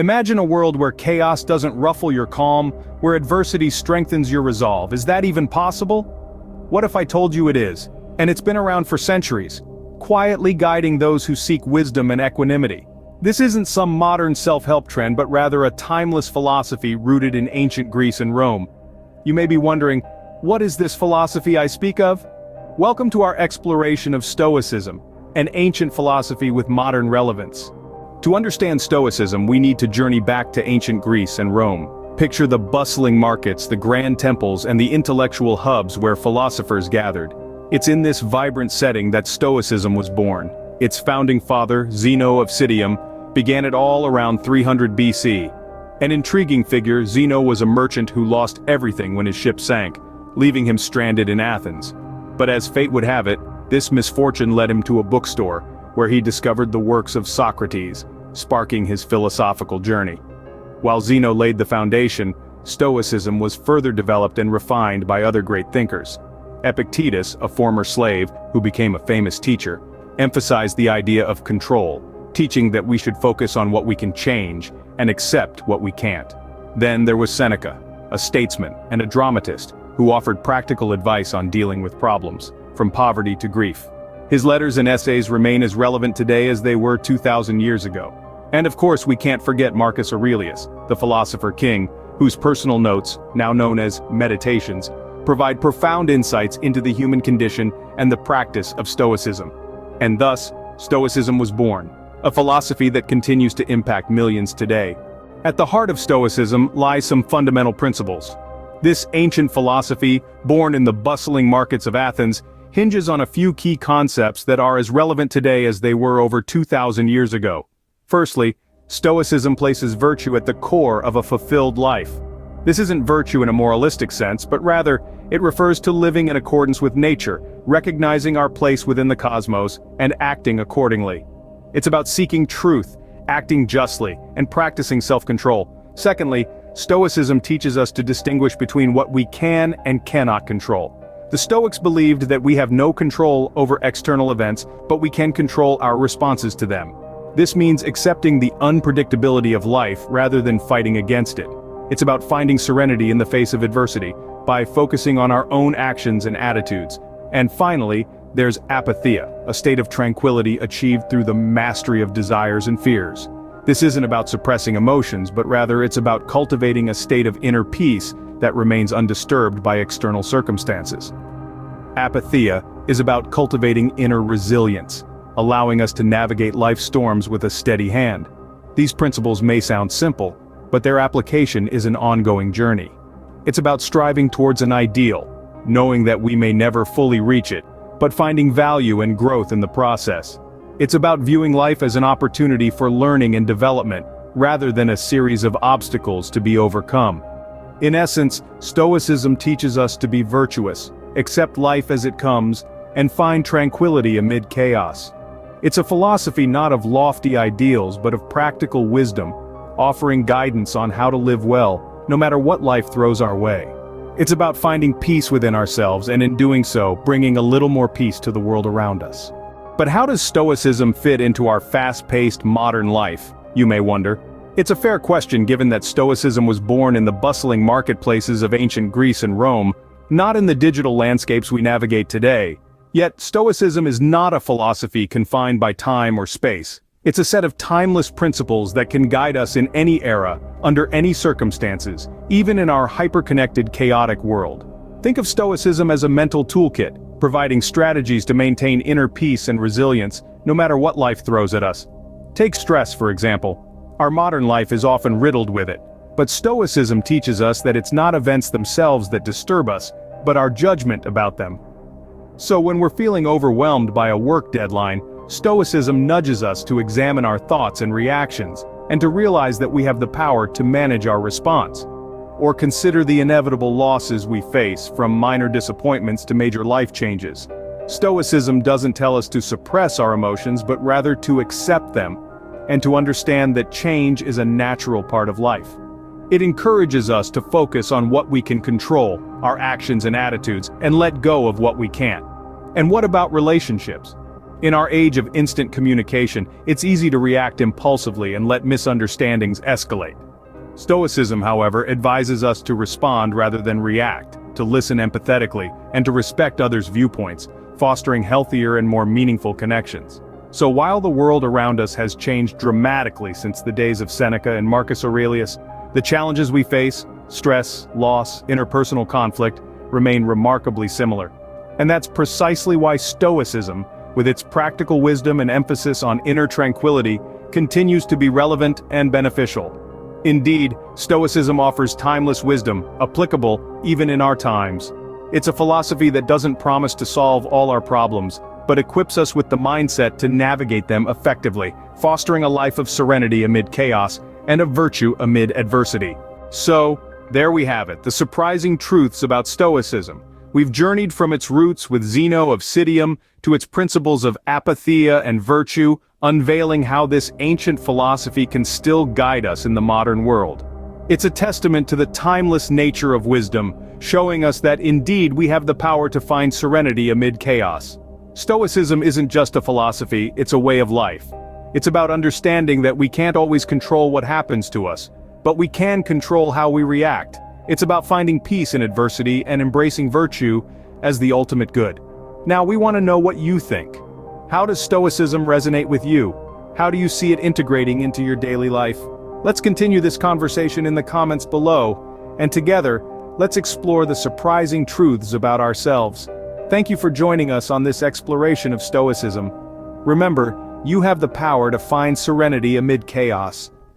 Imagine a world where chaos doesn't ruffle your calm, where adversity strengthens your resolve. Is that even possible? What if I told you it is, and it's been around for centuries, quietly guiding those who seek wisdom and equanimity? This isn't some modern self-help trend, but rather a timeless philosophy rooted in ancient Greece and Rome. You may be wondering, what is this philosophy I speak of? Welcome to our exploration of Stoicism, an ancient philosophy with modern relevance. To understand Stoicism, we need to journey back to ancient Greece and Rome. Picture the bustling markets, the grand temples, and the intellectual hubs where philosophers gathered. It's in this vibrant setting that Stoicism was born. Its founding father, Zeno of Citium, began it all around 300 BC. An intriguing figure, Zeno was a merchant who lost everything when his ship sank, leaving him stranded in Athens. But as fate would have it, this misfortune led him to a bookstore, where he discovered the works of Socrates, sparking his philosophical journey. While Zeno laid the foundation, Stoicism was further developed and refined by other great thinkers. Epictetus, a former slave who became a famous teacher, emphasized the idea of control, teaching that we should focus on what we can change and accept what we can't. Then there was Seneca, a statesman and a dramatist, who offered practical advice on dealing with problems, from poverty to grief. His letters and essays remain as relevant today as they were 2,000 years ago. And of course we can't forget Marcus Aurelius, the philosopher king, whose personal notes, now known as meditations, provide profound insights into the human condition and the practice of Stoicism. And thus, Stoicism was born, a philosophy that continues to impact millions today. At the heart of Stoicism lies some fundamental principles. This ancient philosophy, born in the bustling markets of Athens, hinges on a few key concepts that are as relevant today as they were over 2,000 years ago. Firstly, Stoicism places virtue at the core of a fulfilled life. This isn't virtue in a moralistic sense, but rather, it refers to living in accordance with nature, recognizing our place within the cosmos, and acting accordingly. It's about seeking truth, acting justly, and practicing self-control. Secondly, Stoicism teaches us to distinguish between what we can and cannot control. The Stoics believed that we have no control over external events, but we can control our responses to them. This means accepting the unpredictability of life rather than fighting against it. It's about finding serenity in the face of adversity, by focusing on our own actions and attitudes. And finally, there's apatheia, a state of tranquility achieved through the mastery of desires and fears. This isn't about suppressing emotions, but rather it's about cultivating a state of inner peace that remains undisturbed by external circumstances. Apatheia is about cultivating inner resilience, allowing us to navigate life's storms with a steady hand. These principles may sound simple, but their application is an ongoing journey. It's about striving towards an ideal, knowing that we may never fully reach it, but finding value and growth in the process. It's about viewing life as an opportunity for learning and development, rather than a series of obstacles to be overcome. In essence, Stoicism teaches us to be virtuous, accept life as it comes, and find tranquility amid chaos. It's a philosophy not of lofty ideals but of practical wisdom, offering guidance on how to live well, no matter what life throws our way. It's about finding peace within ourselves and in doing so, bringing a little more peace to the world around us. But how does Stoicism fit into our fast-paced modern life, you may wonder? It's a fair question given that Stoicism was born in the bustling marketplaces of ancient Greece and Rome, not in the digital landscapes we navigate today. Yet, Stoicism is not a philosophy confined by time or space. It's a set of timeless principles that can guide us in any era, under any circumstances, even in our hyper-connected, chaotic world. Think of Stoicism as a mental toolkit, providing strategies to maintain inner peace and resilience, no matter what life throws at us. Take stress, for example. Our modern life is often riddled with it, but Stoicism teaches us that it's not events themselves that disturb us, but our judgment about them. So when we're feeling overwhelmed by a work deadline, Stoicism nudges us to examine our thoughts and reactions, and to realize that we have the power to manage our response. Or consider the inevitable losses we face, from minor disappointments to major life changes. Stoicism doesn't tell us to suppress our emotions, but rather to accept them, and to understand that change is a natural part of life. It encourages us to focus on what we can control, our actions and attitudes, and let go of what we can't. And what about relationships? In our age of instant communication, it's easy to react impulsively and let misunderstandings escalate. Stoicism, however, advises us to respond rather than react, to listen empathetically, and to respect others' viewpoints, fostering healthier and more meaningful connections. So while the world around us has changed dramatically since the days of Seneca and Marcus Aurelius, the challenges we face, stress, loss, interpersonal conflict, remain remarkably similar. And that's precisely why Stoicism, with its practical wisdom and emphasis on inner tranquility, continues to be relevant and beneficial. Indeed, Stoicism offers timeless wisdom, applicable even in our times. It's a philosophy that doesn't promise to solve all our problems, but equips us with the mindset to navigate them effectively, fostering a life of serenity amid chaos and of virtue amid adversity. So, there we have it, the surprising truths about Stoicism. We've journeyed from its roots with Zeno of Citium to its principles of apatheia and virtue, unveiling how this ancient philosophy can still guide us in the modern world. It's a testament to the timeless nature of wisdom, showing us that indeed we have the power to find serenity amid chaos. Stoicism isn't just a philosophy, it's a way of life. It's about understanding that we can't always control what happens to us, but we can control how we react. It's about finding peace in adversity and embracing virtue as the ultimate good. Now we want to know what you think. How does Stoicism resonate with you? How do you see it integrating into your daily life? Let's continue this conversation in the comments below, and together, let's explore the surprising truths about ourselves. Thank you for joining us on this exploration of Stoicism. Remember, you have the power to find serenity amid chaos.